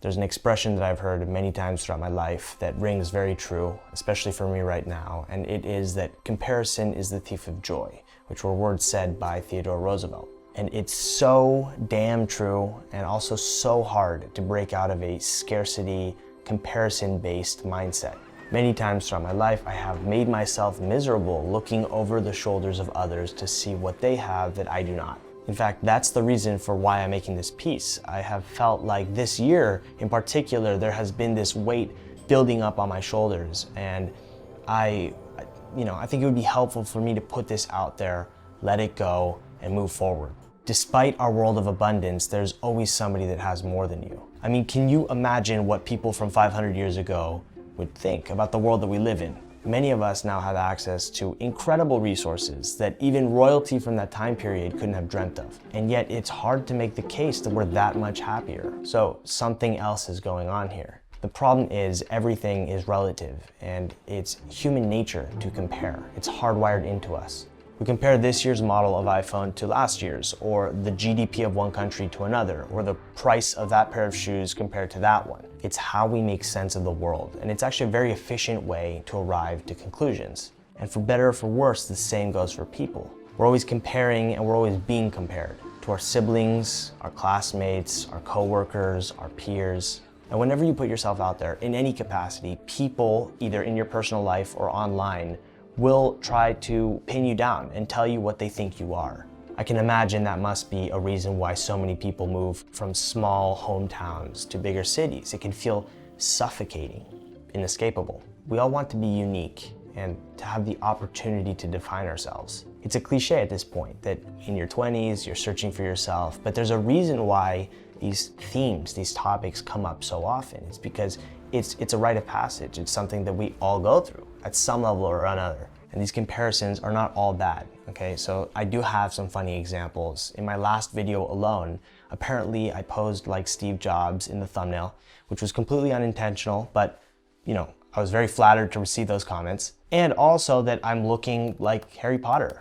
There's an expression that I've heard many times throughout my life that rings very true, especially for me right now, and it is that comparison is the thief of joy, which were words said by Theodore Roosevelt. And it's so damn true and also so hard to break out of a scarcity, comparison-based mindset. Many times throughout my life, I have made myself miserable looking over the shoulders of others to see what they have that I do not. In fact, that's the reason for why I'm making this piece. I have felt like this year in particular, there has been this weight building up on my shoulders, and I think it would be helpful for me to put this out there, let it go, and move forward. Despite our world of abundance, there's always somebody that has more than you. I mean, can you imagine what people from 500 years ago would think about the world that we live in? Many of us now have access to incredible resources that even royalty from that time period couldn't have dreamt of. And yet it's hard to make the case that we're that much happier. So something else is going on here. The problem is everything is relative, and it's human nature to compare. It's hardwired into us. We compare this year's model of iPhone to last year's, or the GDP of one country to another, or the price of that pair of shoes compared to that one. It's how we make sense of the world, and it's actually a very efficient way to arrive to conclusions. And for better or for worse, the same goes for people. We're always comparing, and we're always being compared to our siblings, our classmates, our coworkers, our peers. And whenever you put yourself out there in any capacity, people, either in your personal life or online, will try to pin you down and tell you what they think you are. I can imagine that must be a reason why so many people move from small hometowns to bigger cities. It can feel suffocating, inescapable. We all want to be unique and to have the opportunity to define ourselves. It's a cliche at this point that in your 20s, you're searching for yourself, but there's a reason why these themes, these topics come up so often. It's because it's a rite of passage. It's something that we all go through at some level or another. And these comparisons are not all bad, okay? So I do have some funny examples. In my last video alone, apparently I posed like Steve Jobs in the thumbnail, which was completely unintentional, but I was very flattered to receive those comments. And also that I'm looking like Harry Potter,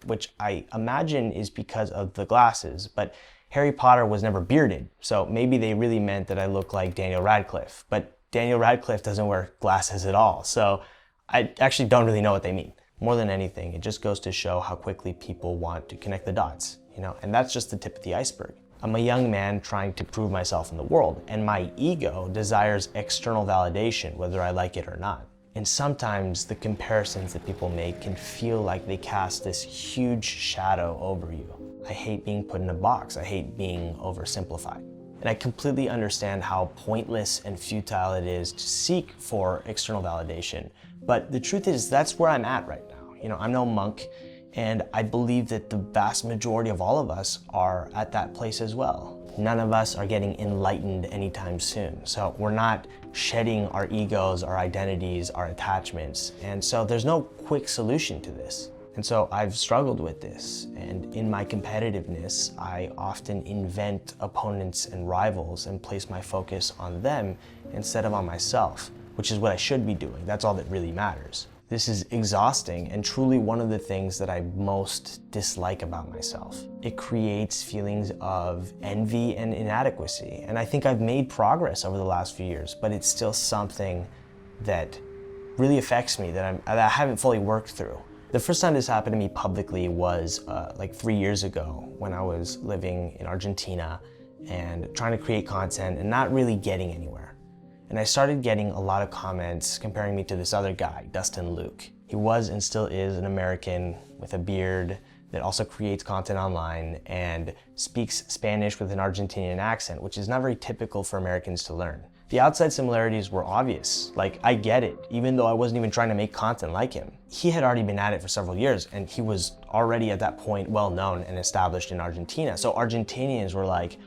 which I imagine is because of the glasses, but Harry Potter was never bearded, so maybe they really meant that I look like Daniel Radcliffe, but Daniel Radcliffe doesn't wear glasses at all, so I actually don't really know what they mean. More than anything, it just goes to show how quickly people want to connect the dots, and that's just the tip of the iceberg. I'm a young man trying to prove myself in the world, and my ego desires external validation, whether I like it or not. And sometimes the comparisons that people make can feel like they cast this huge shadow over you. I hate being put in a box. I hate being oversimplified. And I completely understand how pointless and futile it is to seek for external validation. But the truth is, that's where I'm at right now. I'm no monk, and I believe that the vast majority of all of us are at that place as well. None of us are getting enlightened anytime soon. So we're not shedding our egos, our identities, our attachments. And so there's no quick solution to this. And so I've struggled with this. And in my competitiveness, I often invent opponents and rivals and place my focus on them instead of on myself, which is what I should be doing. That's all that really matters. This is exhausting and truly one of the things that I most dislike about myself. It creates feelings of envy and inadequacy. And I think I've made progress over the last few years, but it's still something that really affects me that I haven't fully worked through. The first time this happened to me publicly was like 3 years ago when I was living in Argentina and trying to create content and not really getting anywhere. And I started getting a lot of comments comparing me to this other guy, Dustin Luke. He was and still is an American with a beard that also creates content online and speaks Spanish with an Argentinian accent, which is not very typical for Americans to learn. The outside similarities were obvious. Like, I get it, even though I wasn't even trying to make content like him. He had already been at it for several years, and he was already at that point well known and established in Argentina. So Argentinians were like,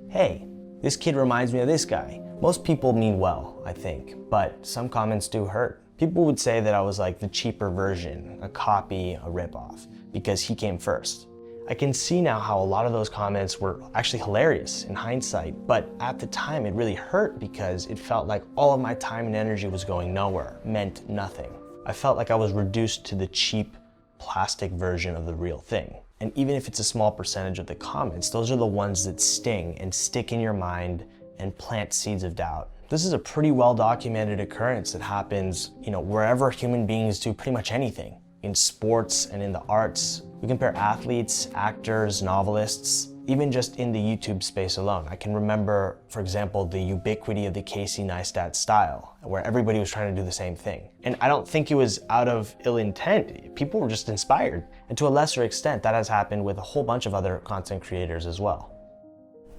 hey, this kid reminds me of this guy. Most people mean well, I think, but some comments do hurt. People would say that I was like the cheaper version, a copy, a ripoff, because he came first. I can see now how a lot of those comments were actually hilarious in hindsight, but at the time it really hurt because it felt like all of my time and energy was going nowhere, meant nothing. I felt like I was reduced to the cheap plastic version of the real thing. And even if it's a small percentage of the comments, those are the ones that sting and stick in your mind and plant seeds of doubt. This is a pretty well documented occurrence that happens, wherever human beings do pretty much anything. In sports and in the arts. We compare athletes, actors, novelists, even just in the YouTube space alone. I can remember, for example, the ubiquity of the Casey Neistat style, where everybody was trying to do the same thing. And I don't think it was out of ill intent. People were just inspired. And to a lesser extent, that has happened with a whole bunch of other content creators as well.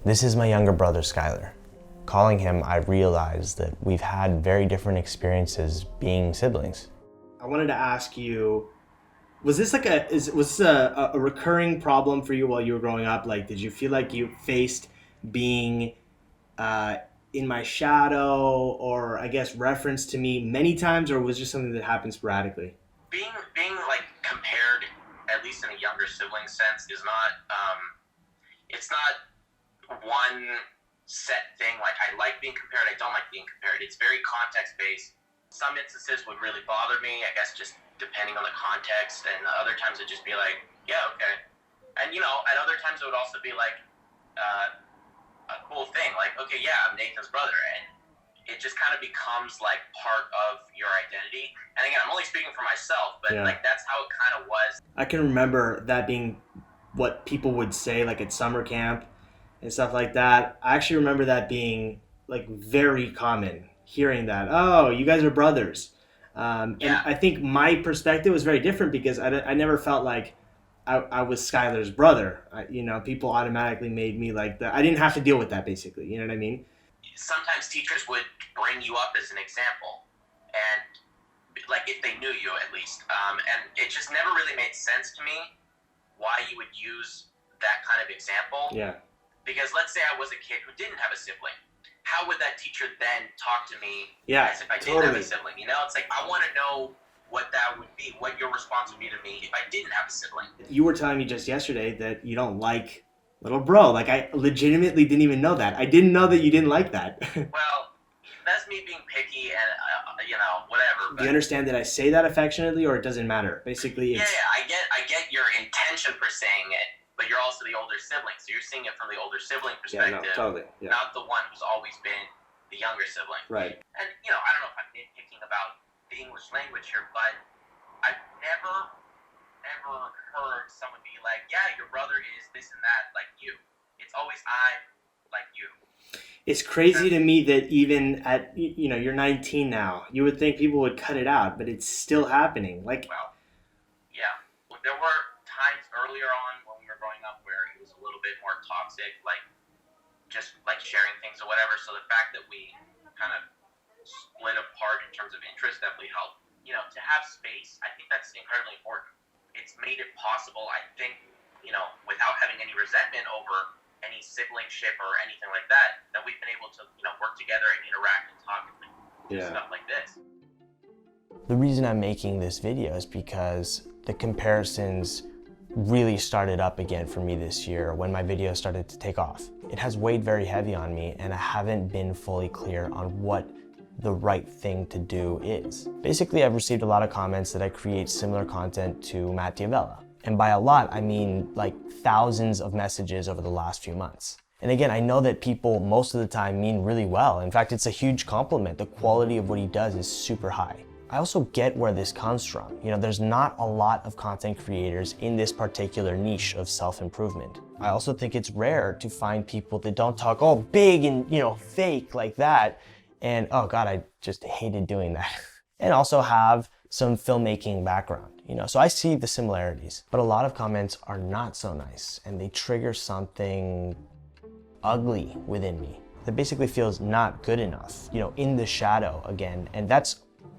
This is my younger brother, Skyler. Calling him, I realized that we've had very different experiences being siblings. I wanted to ask you, was this a recurring problem for you while you were growing up? Like, did you feel like you faced being in my shadow, or I guess reference to me many times, or was it just something that happened sporadically? Being like compared, at least in a younger sibling sense, is not it's not one set thing. Like, I like being compared, I don't like being compared. It's very context based. Some instances would really bother me, I guess, just depending on the context, and other times it'd just be like, yeah, okay. And at other times it would also be like a cool thing, like, okay, yeah, I'm Nathan's brother, and it just kind of becomes like part of your identity. And again, I'm only speaking for myself, but like, that's how it kind of was. I can remember that being what people would say, like at summer camp and stuff like that. I actually remember that being like very common, hearing that, oh, you guys are brothers. And I think my perspective was very different because I never felt like I was Skyler's brother. People automatically made me like that. I didn't have to deal with that, basically. You know what I mean? Sometimes teachers would bring you up as an example, and like, if they knew you at least. And it just never really made sense to me why you would use that kind of example. Yeah. Because let's say I was a kid who didn't have a sibling. How would that teacher then talk to me as if I didn't have a sibling? It's like, I want to know what that would be, what your response would be to me if I didn't have a sibling. You were telling me just yesterday that you don't like little bro. Like, I legitimately didn't even know that. I didn't know that you didn't like that. Well, that's me being picky and, whatever. But do you understand that I say that affectionately, or it doesn't matter? Basically, it's... Yeah, I get your intention for saying it. But you're also the older sibling, so you're seeing it from the older sibling perspective, not the one who's always been the younger sibling. Right. And, I don't know if I'm nitpicking about the English language here, but I've never, ever heard someone be like, yeah, your brother is this and that like you. It's always I'm like you. It's crazy to me that even at, you're 19 now, you would think people would cut it out, but it's still happening. Like, well, yeah. Well, there were times earlier on when we were growing up where it was a little bit more toxic, like just like sharing things or whatever. So the fact that we kind of split apart in terms of interest definitely helped. To have space, I think that's incredibly important. It's made it possible, I think, without having any resentment over any siblingship or anything like that, that we've been able to, work together and interact and talk and do stuff like this. The reason I'm making this video is because the comparisons really started up again for me this year when my videos started to take off. It has weighed very heavy on me, and I haven't been fully clear on what the right thing to do is. Basically, I've received a lot of comments that I create similar content to Matt D'Avella. And by a lot, I mean like thousands of messages over the last few months. And again, I know that people most of the time mean really well. In fact, it's a huge compliment. The quality of what he does is super high. I also get where this comes from. There's not a lot of content creators in this particular niche of self-improvement. I also think it's rare to find people that don't talk all big and, fake like that. And oh God, I just hated doing that. And also have some filmmaking background, so I see the similarities. But a lot of comments are not so nice, and they trigger something ugly within me that basically feels not good enough, in the shadow again. And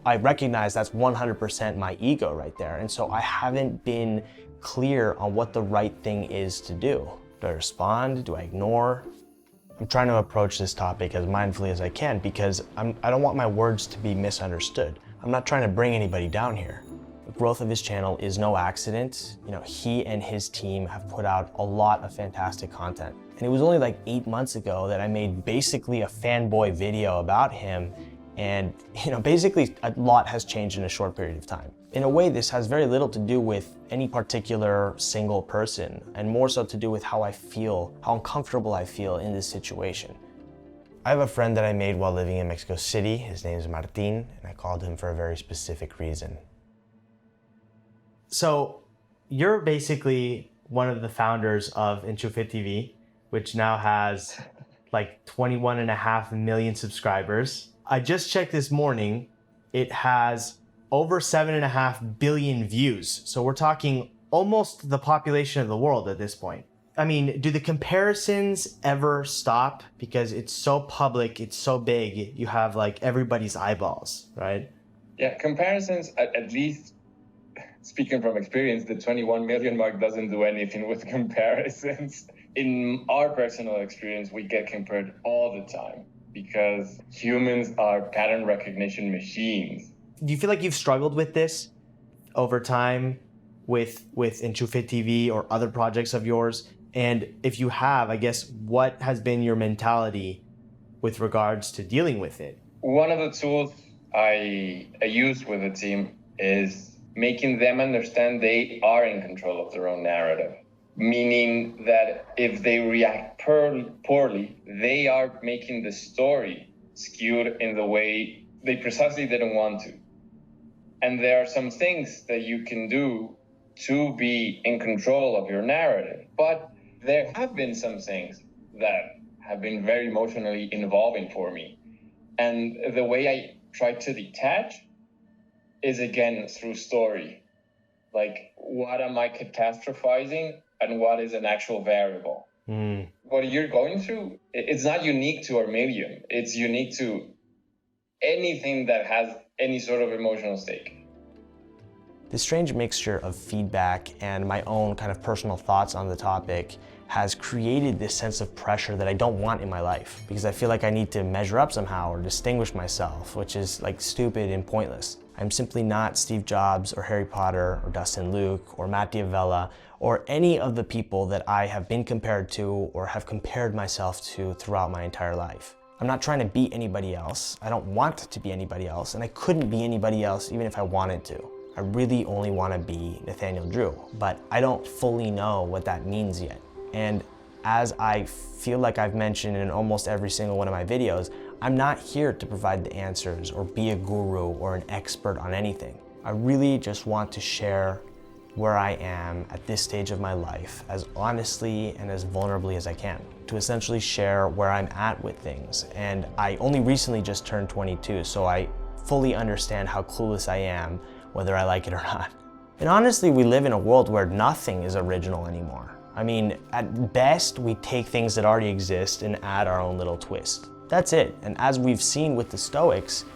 I recognize that's 100% my ego right there. And so I haven't been clear on what the right thing is to do. Do I respond? Do I ignore? I'm trying to approach this topic as mindfully as I can because I don't want my words to be misunderstood. I'm not trying to bring anybody down here. The growth of his channel is no accident. He and his team have put out a lot of fantastic content. And it was only like 8 months ago that I made basically a fanboy video about him. And basically a lot has changed in a short period of time. In a way, this has very little to do with any particular single person, and more so to do with how I feel, how uncomfortable I feel in this situation. I have a friend that I made while living in Mexico City. His name is Martin, and I called him for a very specific reason. So you're basically one of the founders of Enchufe TV, which now has like 21.5 million subscribers. I just checked this morning, it has over 7.5 billion views. So we're talking almost the population of the world at this point. I mean, do the comparisons ever stop? Because it's so public, it's so big, you have like everybody's eyeballs, right? Yeah, comparisons, at least speaking from experience, the 21 million mark doesn't do anything with comparisons. In our personal experience, we get compared all the time because humans are pattern recognition machines. Do you feel like you've struggled with this over time with Enchufe TV or other projects of yours? And if you have, I guess, what has been your mentality with regards to dealing with it? One of the tools I use with the team is making them understand they are in control of their own narrative. Meaning that if they react poorly, they are making the story skewed in the way they precisely didn't want to. And there are some things that you can do to be in control of your narrative. But there have been some things that have been very emotionally involving for me. And the way I try to detach is again through story. Like, what am I catastrophizing and what is an actual variable? What you're going through, it's not unique to our medium. It's unique to anything that has any sort of emotional stake. This strange mixture of feedback and my own kind of personal thoughts on the topic has created this sense of pressure that I don't want in my life because I feel like I need to measure up somehow or distinguish myself, which is like stupid and pointless. I'm simply not Steve Jobs or Harry Potter or Dustin Luke or Matt D'Avella or any of the people that I have been compared to or have compared myself to throughout my entire life. I'm not trying to be anybody else. I don't want to be anybody else, and I couldn't be anybody else even if I wanted to. I really only want to be Nathaniel Drew, but I don't fully know what that means yet. And as I feel like I've mentioned in almost every single one of my videos, I'm not here to provide the answers or be a guru or an expert on anything. I really just want to share where I am at this stage of my life as honestly and as vulnerably as I can, to essentially share where I'm at with things. And I only recently just turned 22, so I fully understand how clueless I am, whether I like it or not. And honestly, we live in a world where nothing is original anymore. I mean, at best, we take things that already exist and add our own little twist. That's it. And as we've seen with the Stoics,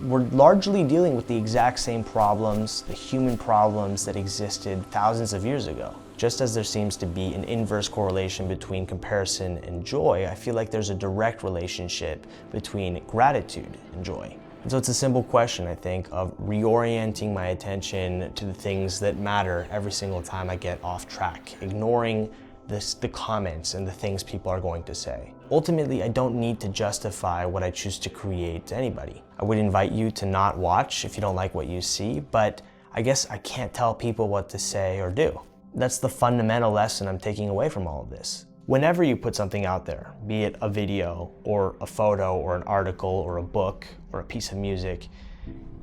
we're largely dealing with the exact same problems, the human problems that existed thousands of years ago. Just as there seems to be an inverse correlation between comparison and joy, I feel like there's a direct relationship between gratitude and joy. And so it's a simple question, I think, of reorienting my attention to the things that matter every single time I get off track, ignoring the comments and the things people are going to say. Ultimately, I don't need to justify what I choose to create to anybody. I would invite you to not watch if you don't like what you see, but I guess I can't tell people what to say or do. That's the fundamental lesson I'm taking away from all of this. Whenever you put something out there, be it a video or a photo or an article or a book or a piece of music,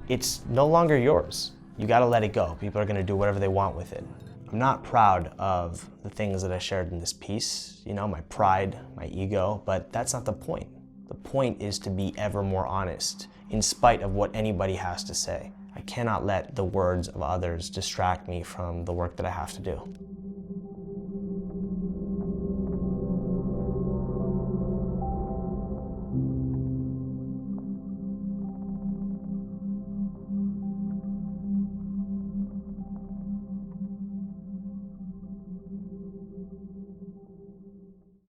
it's no longer yours. You gotta let it go. People are gonna do whatever they want with it. I'm not proud of the things that I shared in this piece, you know, my pride, my ego, but that's not the point. The point is to be ever more honest, in spite of what anybody has to say. I cannot let the words of others distract me from the work that I have to do.